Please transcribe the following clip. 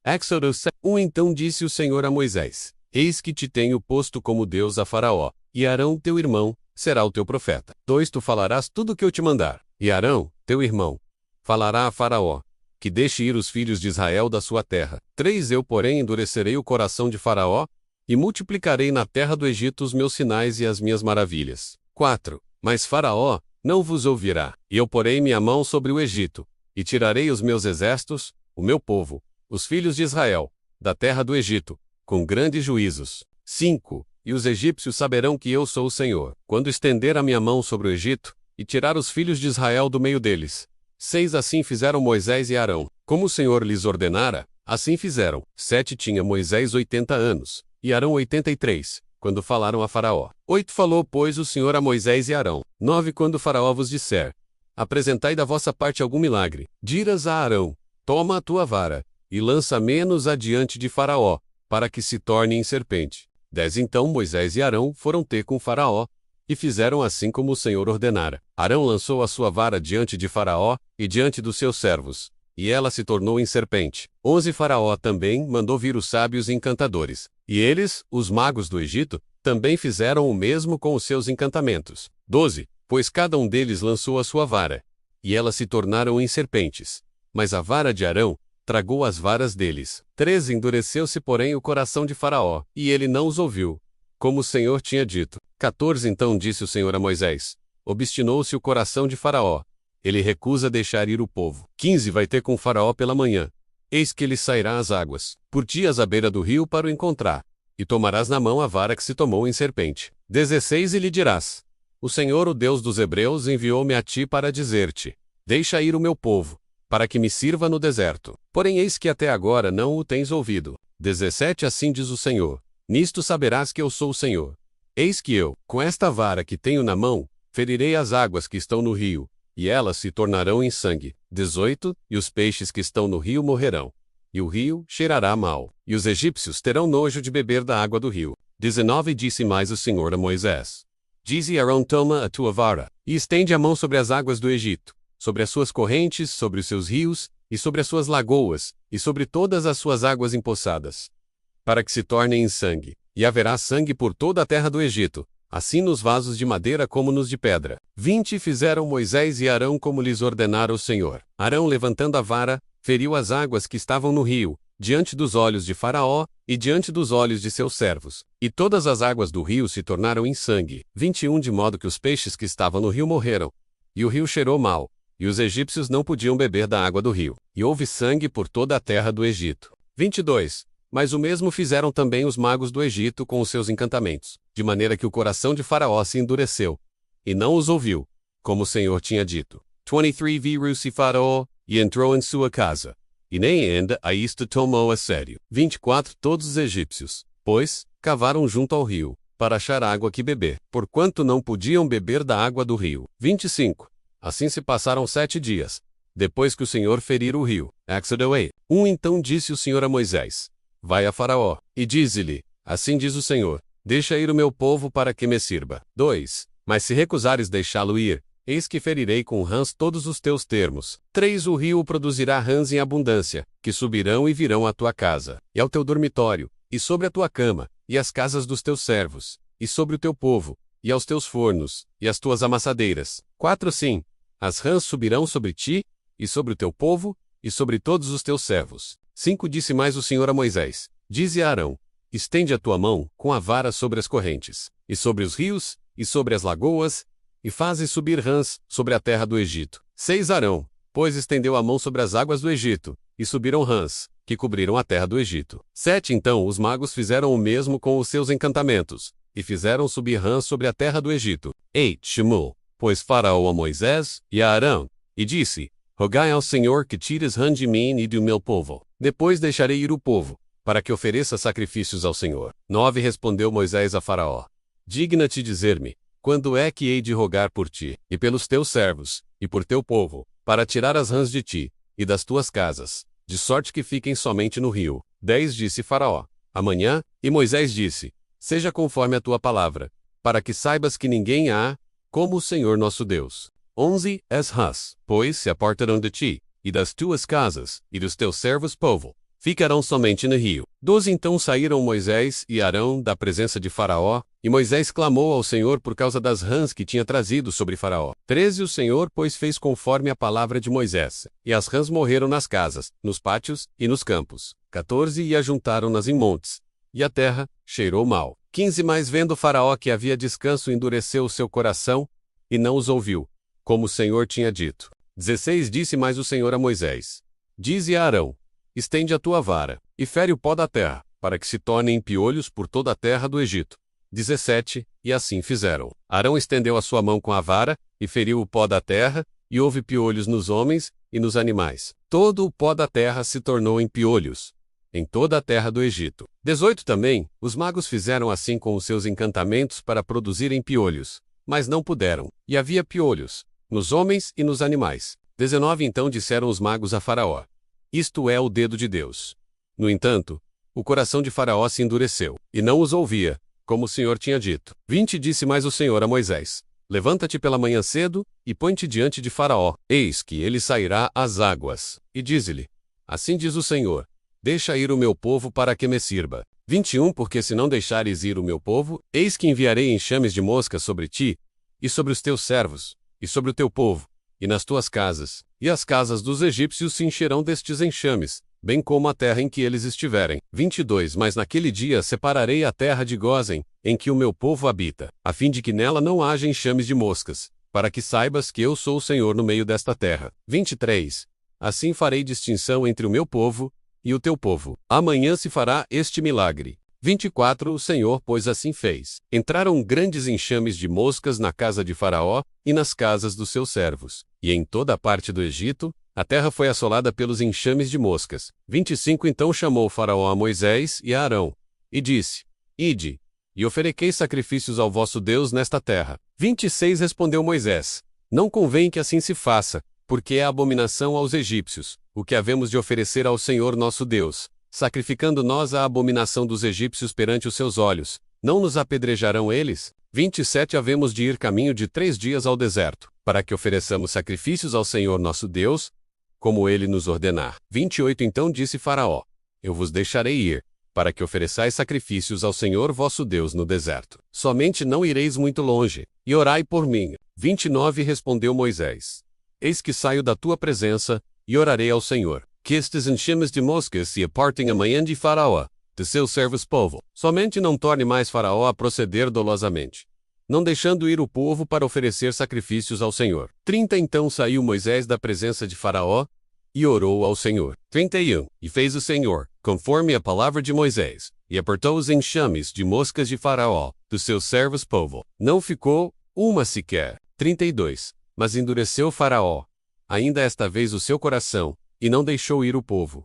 Éxodo 7:1 Então disse o Senhor a Moisés: Eis que te tenho posto como Deus a Faraó, e Arão teu irmão será o teu profeta. 2 Tu falarás tudo o que eu te mandar, e Arão, teu irmão, falará a Faraó, que deixe ir os filhos de Israel da sua terra. 3 Eu, porém, endurecerei o coração de Faraó, e multiplicarei na terra do Egito os meus sinais e as minhas maravilhas. 4 Mas Faraó não vos ouvirá, e eu porei minha mão sobre o Egito, e tirarei os meus exércitos, o meu povo, os filhos de Israel, da terra do Egito, com grandes juízos. 5 E os egípcios saberão que eu sou o Senhor, quando estender a minha mão sobre o Egito, e tirar os filhos de Israel do meio deles. 6 Assim fizeram Moisés e Arão, como o Senhor lhes ordenara, assim fizeram. 7 Tinha Moisés 80 anos, e Arão 83, quando falaram a Faraó. 8 Falou, pois, o Senhor a Moisés e Arão. 9 Quando Faraó vos disser: Apresentai da vossa parte algum milagre, dirás a Arão: Toma a tua vara, e lança menos adiante de Faraó, para que se torne em serpente. 10 Então Moisés e Arão foram ter com Faraó, e fizeram assim como o Senhor ordenara. Arão lançou a sua vara diante de Faraó, e diante dos seus servos, e ela se tornou em serpente. 11 Faraó também mandou vir os sábios e encantadores, e eles, os magos do Egito, também fizeram o mesmo com os seus encantamentos. 12 Pois cada um deles lançou a sua vara, e elas se tornaram em serpentes. Mas a vara de Arão tragou as varas deles. 13 Endureceu-se, porém, o coração de Faraó, e ele não os ouviu, como o Senhor tinha dito. 14 Então disse o Senhor a Moisés: Obstinou-se o coração de Faraó, ele recusa deixar ir o povo. 15 Vai ter com Faraó pela manhã, eis que ele sairá às águas, por ti à beira do rio para o encontrar, e tomarás na mão a vara que se tomou em serpente. 16 E lhe dirás: O Senhor, o Deus dos Hebreus, enviou-me a ti para dizer-te: Deixa ir o meu povo, para que me sirva no deserto. Porém eis que até agora não o tens ouvido. 17 Assim diz o Senhor: Nisto saberás que eu sou o Senhor. Eis que eu, com esta vara que tenho na mão, ferirei as águas que estão no rio, e elas se tornarão em sangue. 18 E os peixes que estão no rio morrerão, e o rio cheirará mal, e os egípcios terão nojo de beber da água do rio. 19 Disse mais o Senhor a Moisés: Dize a Arão: Toma a tua vara, e estende a mão sobre as águas do Egito, sobre as suas correntes, sobre os seus rios, e sobre as suas lagoas, e sobre todas as suas águas empoçadas, para que se tornem em sangue. E haverá sangue por toda a terra do Egito, assim nos vasos de madeira como nos de pedra. 20 Fizeram Moisés e Arão como lhes ordenara o Senhor. Arão, levantando a vara, feriu as águas que estavam no rio, diante dos olhos de Faraó, e diante dos olhos de seus servos. E todas as águas do rio se tornaram em sangue. 21 De modo que os peixes que estavam no rio morreram, e o rio cheirou mal, e os egípcios não podiam beber da água do rio. E houve sangue por toda a terra do Egito. 22 Mas o mesmo fizeram também os magos do Egito com os seus encantamentos, de maneira que o coração de Faraó se endureceu, e não os ouviu, como o Senhor tinha dito. 23 Viru-se Faraó, e entrou em sua casa, e nem ainda a isto tomou a sério. 24 Todos os egípcios, pois, cavaram junto ao rio, para achar água que beber, porquanto não podiam beber da água do rio. 25 Assim se passaram 7 dias, depois que o Senhor ferira o rio. Éxodo 8. Então disse o Senhor a Moisés: Vai a Faraó, e dize-lhe: Assim diz o Senhor: Deixa ir o meu povo para que me sirva. 2 Mas se recusares deixá-lo ir, eis que ferirei com rãs todos os teus termos. 3 O rio produzirá rãs em abundância, que subirão e virão à tua casa, e ao teu dormitório, e sobre a tua cama, e às casas dos teus servos, e sobre o teu povo, e aos teus fornos, e às tuas amassadeiras. 4 Sim, as rãs subirão sobre ti, e sobre o teu povo, e sobre todos os teus servos. 5 Disse mais o Senhor a Moisés: Dize a Arão: Estende a tua mão com a vara sobre as correntes, e sobre os rios, e sobre as lagoas, e faze subir rãs sobre a terra do Egito. 6 Arão, pois, estendeu a mão sobre as águas do Egito, e subiram rãs, que cobriram a terra do Egito. 7 Então os magos fizeram o mesmo com os seus encantamentos, e fizeram subir rãs sobre a terra do Egito. 8 Chamou, pois, Faraó a Moisés e a Arão, e disse: Rogai ao Senhor que tires rã de mim e do meu povo. Depois deixarei ir o povo, para que ofereça sacrifícios ao Senhor. 9 Respondeu Moisés a Faraó: Digna-te dizer-me, quando é que hei de rogar por ti, e pelos teus servos, e por teu povo, para tirar as rãs de ti, e das tuas casas, de sorte que fiquem somente no rio. 10 Disse Faraó: Amanhã, e Moisés disse: Seja conforme a tua palavra, para que saibas que ninguém há, como o Senhor nosso Deus. 11 As rãs, pois, se apartaram de ti, e das tuas casas, e dos teus servos povo, ficarão somente no rio. 12 Então saíram Moisés e Arão da presença de Faraó, e Moisés clamou ao Senhor por causa das rãs que tinha trazido sobre Faraó. 13 O Senhor, pois, fez conforme a palavra de Moisés, e as rãs morreram nas casas, nos pátios e nos campos. 14 E ajuntaram-nas em montes, e a terra cheirou mal. 15 Mas vendo Faraó que havia descanso, endureceu o seu coração, e não os ouviu, como o Senhor tinha dito. 16 Disse mais o Senhor a Moisés: Dize a Arão: Estende a tua vara, e fere o pó da terra, para que se tornem piolhos por toda a terra do Egito. 17 E assim fizeram. Arão estendeu a sua mão com a vara, e feriu o pó da terra, e houve piolhos nos homens e nos animais. Todo o pó da terra se tornou em piolhos, em toda a terra do Egito. 18 Também, os magos fizeram assim com os seus encantamentos para produzirem piolhos, mas não puderam, e havia piolhos, nos homens e nos animais. 19 Então disseram os magos a Faraó: Isto é o dedo de Deus. No entanto, o coração de Faraó se endureceu, e não os ouvia, como o Senhor tinha dito. 20 Disse mais o Senhor a Moisés: Levanta-te pela manhã cedo, e põe-te diante de Faraó. Eis que ele sairá às águas. E dize-lhe: Assim diz o Senhor: Deixa ir o meu povo para que me sirva. 21 Porque se não deixares ir o meu povo, eis que enviarei enxames de moscas sobre ti, e sobre os teus servos, e sobre o teu povo, e nas tuas casas, e as casas dos egípcios se encherão destes enxames, bem como a terra em que eles estiverem. 22 Mas naquele dia separarei a terra de Gósen, em que o meu povo habita, a fim de que nela não haja enxames de moscas, para que saibas que eu sou o Senhor no meio desta terra. 23 Assim farei distinção entre o meu povo e o teu povo. Amanhã se fará este milagre. 24 O Senhor, pois, assim fez. Entraram grandes enxames de moscas na casa de Faraó e nas casas dos seus servos. E em toda a parte do Egito, a terra foi assolada pelos enxames de moscas. 25 Então chamou Faraó a Moisés e a Arão, e disse: Ide, e oferequei sacrifícios ao vosso Deus nesta terra. 26 Respondeu Moisés: Não convém que assim se faça, porque é abominação aos egípcios, o que havemos de oferecer ao Senhor nosso Deus. Sacrificando nós a abominação dos egípcios perante os seus olhos, não nos apedrejarão eles? 27 Havemos de ir caminho de 3 dias ao deserto, para que ofereçamos sacrifícios ao Senhor nosso Deus, como ele nos ordenar. 28 Então disse Faraó: Eu vos deixarei ir, para que ofereçais sacrifícios ao Senhor vosso Deus no deserto. Somente não ireis muito longe, e orai por mim. 29 Respondeu Moisés: Eis que saio da tua presença, e orarei ao Senhor, que estes enxames de moscas se apartem amanhã de Faraó, de seus servos povo. Somente não torne mais Faraó a proceder dolosamente, não deixando ir o povo para oferecer sacrifícios ao Senhor. 30 Então saiu Moisés da presença de Faraó, e orou ao Senhor. 31 E fez o Senhor, conforme a palavra de Moisés, e apertou os enxames de moscas de Faraó, dos seus servos povo. Não ficou uma sequer. 32 Mas endureceu Faraó, ainda esta vez o seu coração, e não deixou ir o povo.